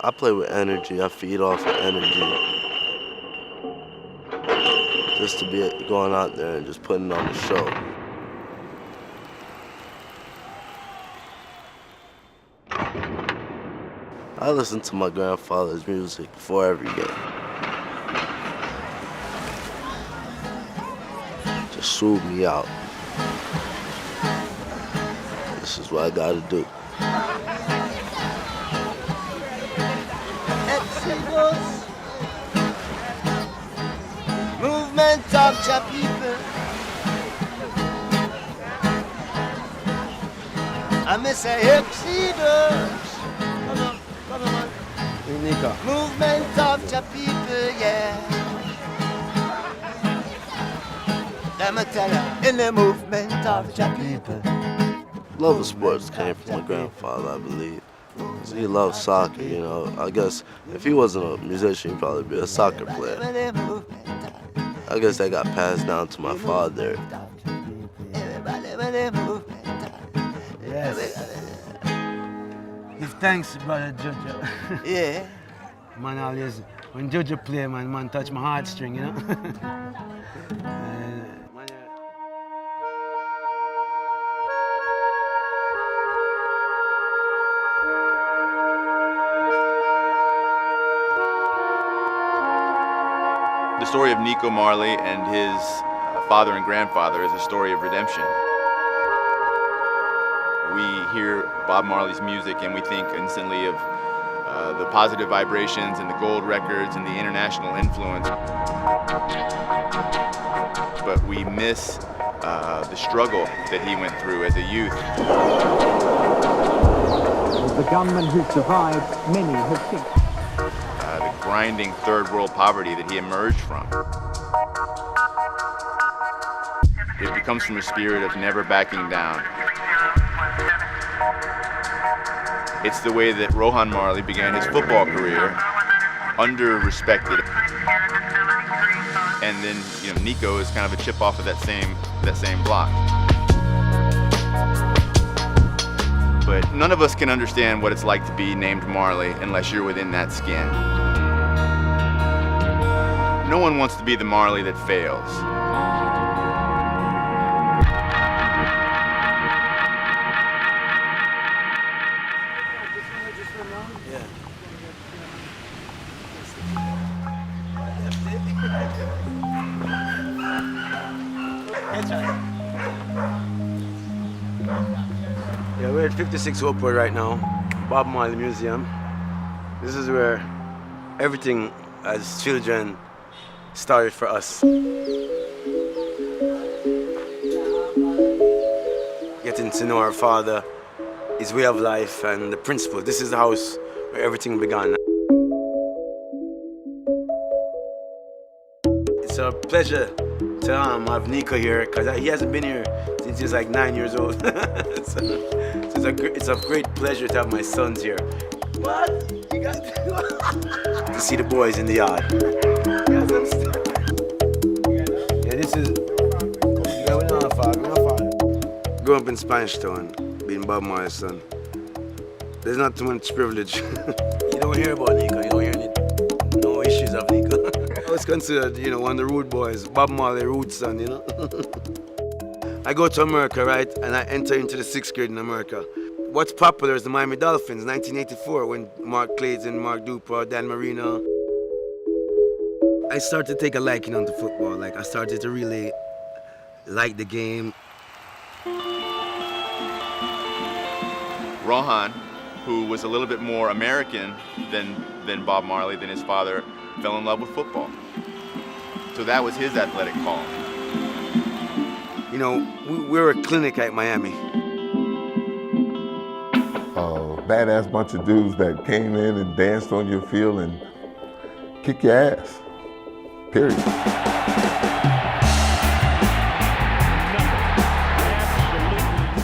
I play with energy. I feed off of energy. Just to be going out there and just putting on the show. I listen to my grandfather's music before every game. Just soothe me out. This is what I gotta do. Movement of the people. I miss a Exodus. Come on, man. Hey, Nico. Movement of the people, yeah. Let me tell you, in the movement of the people. Love of sports came from my grandfather, I believe. He loved soccer, you know. I guess if he wasn't a musician, he'd probably be a soccer player. I guess that got passed down to my father. Yes. Give thanks, brother Jojo. Yeah. Man, always, when Jojo play, man touch my heartstring, you know? The story of Nico Marley and his father and grandfather is a story of redemption. We hear Bob Marley's music and we think instantly of the positive vibrations and the gold records and the international influence. But we miss the struggle that he went through as a youth. The gunmen who survived, many have since. The grinding third world poverty that he emerged from. It comes from a spirit of never backing down. It's the way that Rohan Marley began his football career, under-respected. And then, you know, Nico is kind of a chip off of that same block. But none of us can understand what it's like to be named Marley unless you're within that skin. No one wants to be the Marley that fails. Yeah, we're at 56 Oakwood right now, Bob Marley Museum. This is where everything as children started for us. Getting to know our father, his way of life and the principles. This is the house where everything began. It's a pleasure to have Nico here because he hasn't been here since he was like 9 years old. So it's a great pleasure to have my sons here. What? You got to see the boys in the yard. Yeah, this is. Yeah, we're not father. Grew up in Spanish Town, being Bob Marley's son. There's not too much privilege. You don't hear about Nico. You don't hear no issues of Nico. I was considered, you know, one of the rude boys, Bob Marley root son, you know. I go to America, right, and I enter into the 6th grade in America. What's popular is the Miami Dolphins, 1984, when Mark Clayton, Mark Duper, Dan Marino. I started to take a liking onto football. Like, I started to really like the game. Rohan, who was a little bit more American than Bob Marley, than his father, fell in love with football. So that was his athletic calling. You know, we were a clinic at Miami. Badass bunch of dudes that came in and danced on your field and kick your ass, period.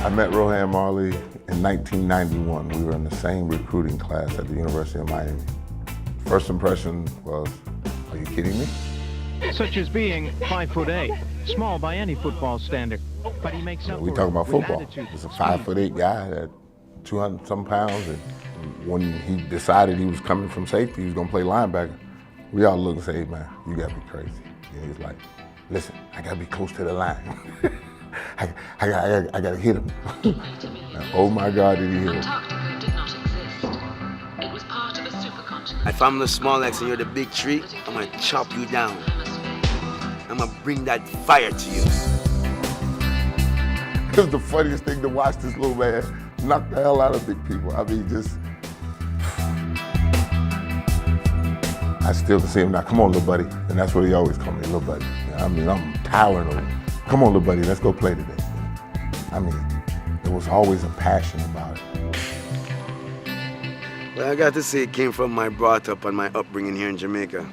I met Rohan Marley in 1991. We were in the same recruiting class at the University of Miami. First impression was, are you kidding me? Such as being 5'8", small by any football standard. But he makes up We for talk it about with football. attitude, There's a speed. 5'8" guy that 200 some pounds, and when he decided he was coming from safety, he was gonna play linebacker, we all looked and said, hey man, you gotta be crazy. And he was like, listen, I gotta be close to the line. I gotta hit him. Oh my God, did he hit him. Antarctica did not exist. It was part of a supercontinent. If I'm the small X and you're the big tree, I'm gonna chop you down. I'm gonna bring that fire to you. It was the funniest thing to watch this little man knock the hell out of big people. I mean, just. I still can see him now. Come on, little buddy. And that's what he always called me, little buddy. I mean, I'm towering over him. Come on, little buddy, let's go play today. I mean, there was always a passion about it. Well, I got to say it came from my brought up and my upbringing here in Jamaica.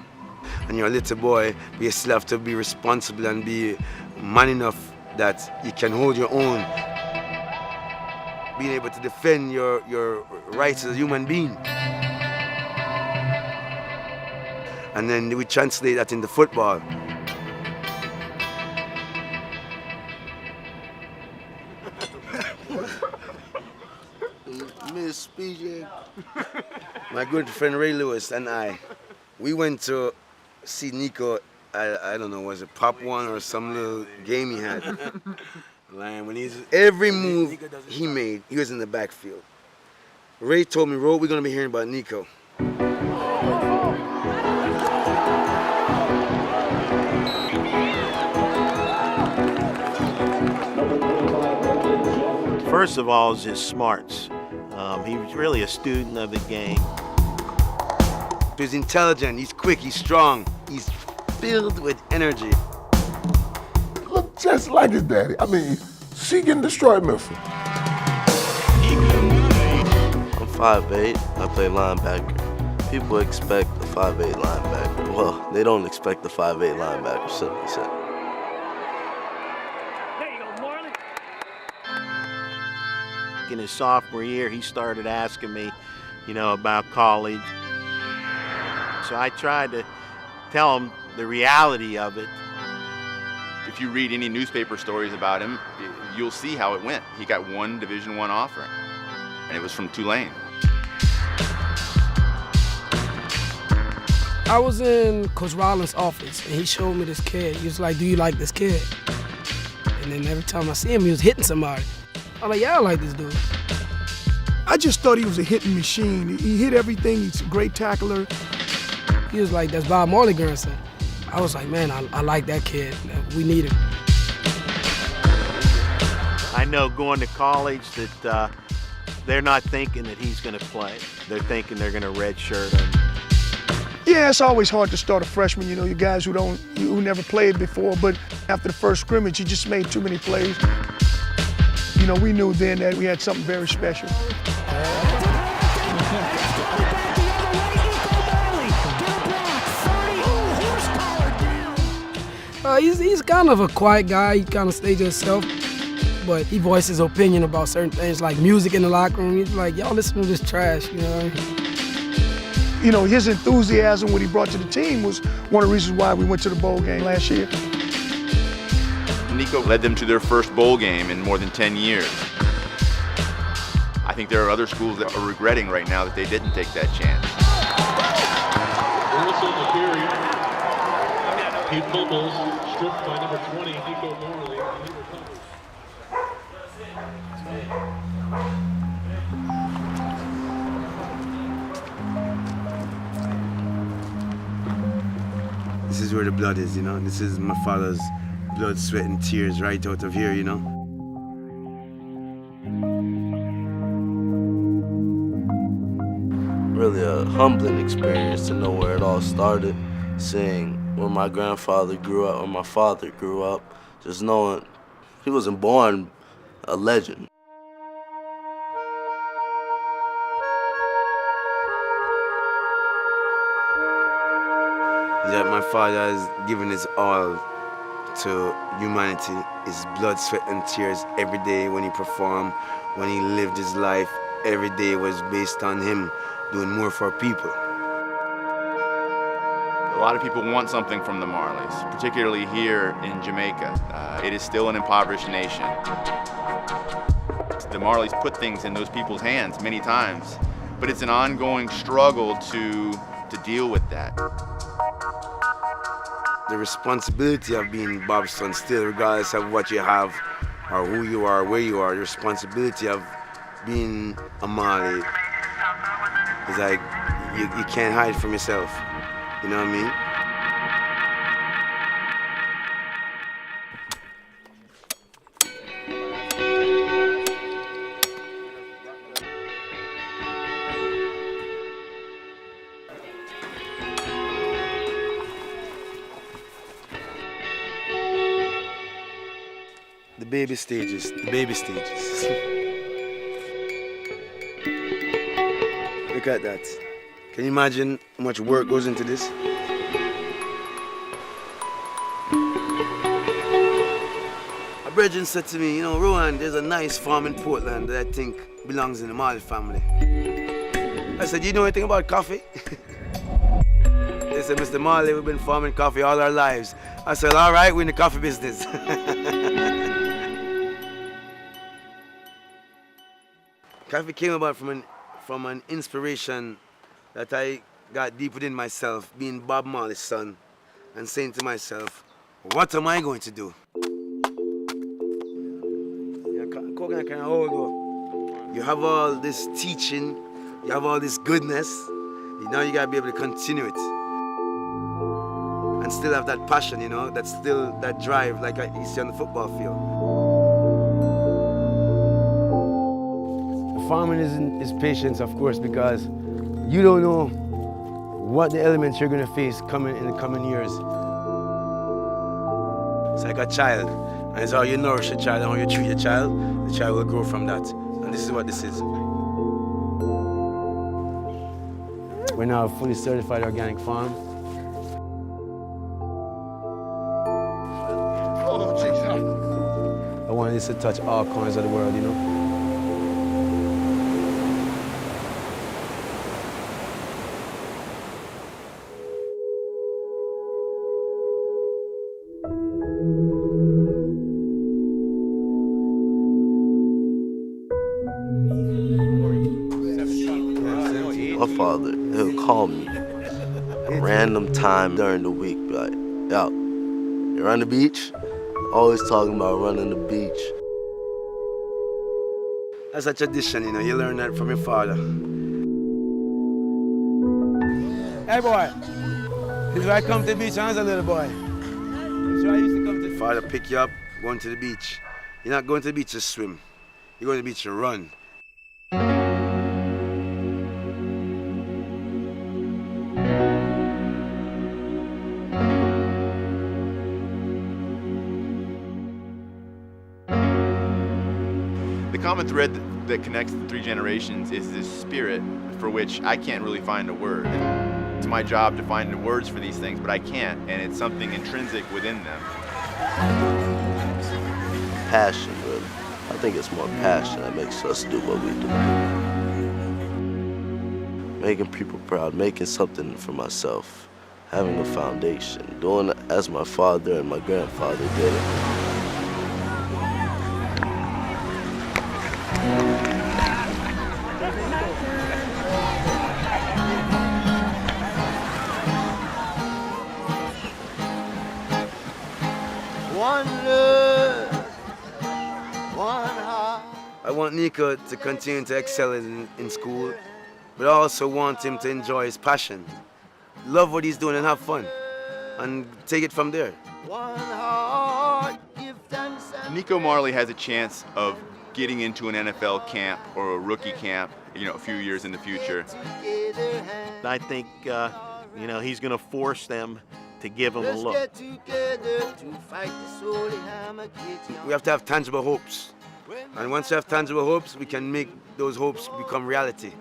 And you're a little boy, but you still have to be responsible and be man enough that you can hold your own. Being able to defend your rights as a human being. And then we translate that into football. Miss PJ. My good friend Ray Lewis and I, we went to see Nico, I don't know, was it Pop One or some little game he had? When every move he made, he was in the backfield. Ray told me, Ro, we're gonna be hearing about Nico. First of all is his smarts. He was really a student of the game. He's intelligent, he's quick, he's strong, he's filled with energy. Look just like his daddy. I mean, Seek and Destroy missile. I'm 5'8", I play linebacker. People expect a 5'8" linebacker. Well, they don't expect a 5'8" linebacker, simply said. In his sophomore year, he started asking me, about college. So I tried to tell him the reality of it. If you read any newspaper stories about him, you'll see how it went. He got one Division I offer, and it was from Tulane. I was in Coach Rollins' office, and he showed me this kid. He was like, do you like this kid? And then every time I see him, he was hitting somebody. I'm like, yeah, I like this dude. I just thought he was a hitting machine. He hit everything. He's a great tackler. He was like, that's Bob Marley grandson. I was like, man, I like that kid. We need him. I know going to college that they're not thinking that he's going to play. They're thinking they're going to redshirt him. Yeah, it's always hard to start a freshman. You guys who never played before, but after the first scrimmage, he just made too many plays. We knew then that we had something very special. He's kind of a quiet guy. He kind of stays to himself, but he voices his opinion about certain things, like music in the locker room. He's like, y'all listen to this trash, His enthusiasm, what he brought to the team, was one of the reasons why we went to the bowl game last year. Nico led them to their first bowl game in more than 10 years. I think there are other schools that are regretting right now that they didn't take that chance. He fumbles, stripped by number 20, Nico Marley. This is where the blood is, This is my father's blood, sweat, and tears right out of here, Really a humbling experience to know where it all started, seeing where my grandfather grew up, or my father grew up, just knowing he wasn't born a legend. That my father has given his all to humanity, his blood, sweat, and tears every day when he performed, when he lived his life. Every day was based on him doing more for people. A lot of people want something from the Marleys, particularly here in Jamaica. It is still an impoverished nation. The Marleys put things in those people's hands many times, but it's an ongoing struggle to deal with that. The responsibility of being Bob's son still, regardless of what you have or who you are, where you are, the responsibility of being a Marley is like, you can't hide from yourself. You know what I mean? The baby stages, the baby stages. Look at that. Can you imagine how much work goes into this? A brethren said to me, you know, Rohan, there's a nice farm in Portland that I think belongs in the Marley family. I said, you know anything about coffee? They said, Mr. Marley, we've been farming coffee all our lives. I said, all right, we're in the coffee business. Coffee came about from an inspiration that I got deep within myself, being Bob Marley's son, and saying to myself, what am I going to do? Coconut can hold though. You have all this teaching, you have all this goodness, now you gotta be able to continue it. And still have that passion, you know, that's still that drive like you see on the football field. Farming is patience, of course, because you don't know what the elements you're going to face in the coming years. It's like a child, and it's how you nourish a child and how you treat a child, the child will grow from that. And this is what this is. We're now a fully certified organic farm. Oh, Jesus. I want this to touch all corners of the world, you know? My father, he'll call me a random time during the week, be like, yo, you're on the beach? Always talking about running the beach. That's a tradition, you know, you learn that from your father. Hey boy, this is where I come to the beach when I was a little boy. This is where I used to come to. Father pick you up, going to the beach. You're not going to the beach to swim. You're going to the beach to run. The common thread that connects the three generations is this spirit for which I can't really find a word. It's my job to find the words for these things, but I can't, and it's something intrinsic within them. Passion, really. I think it's more passion that makes us do what we do. Making people proud, making something for myself, having a foundation, doing it as my father and my grandfather did it. One love, one heart. I want Nico to continue to excel in school, but I also want him to enjoy his passion. Love what he's doing and have fun, and take it from there. One heart, give thanks. Nico Marley has a chance of getting into an NFL camp or a rookie camp, you know, a few years in the future. I think, you know, he's going to force them to give him a look. We have to have tangible hopes. And once you have tangible hopes, we can make those hopes become reality.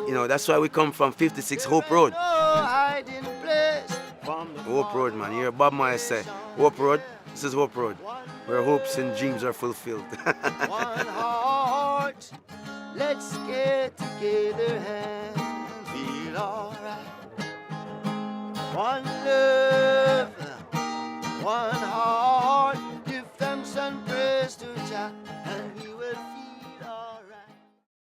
You know, that's why we come from 56 Hope Road. Hope Road, man. You hear Bob Marley say, Hope Road, this is Hope Road, where hopes and dreams are fulfilled. One heart, let's get together and feel alright. One love, one heart, to Jah,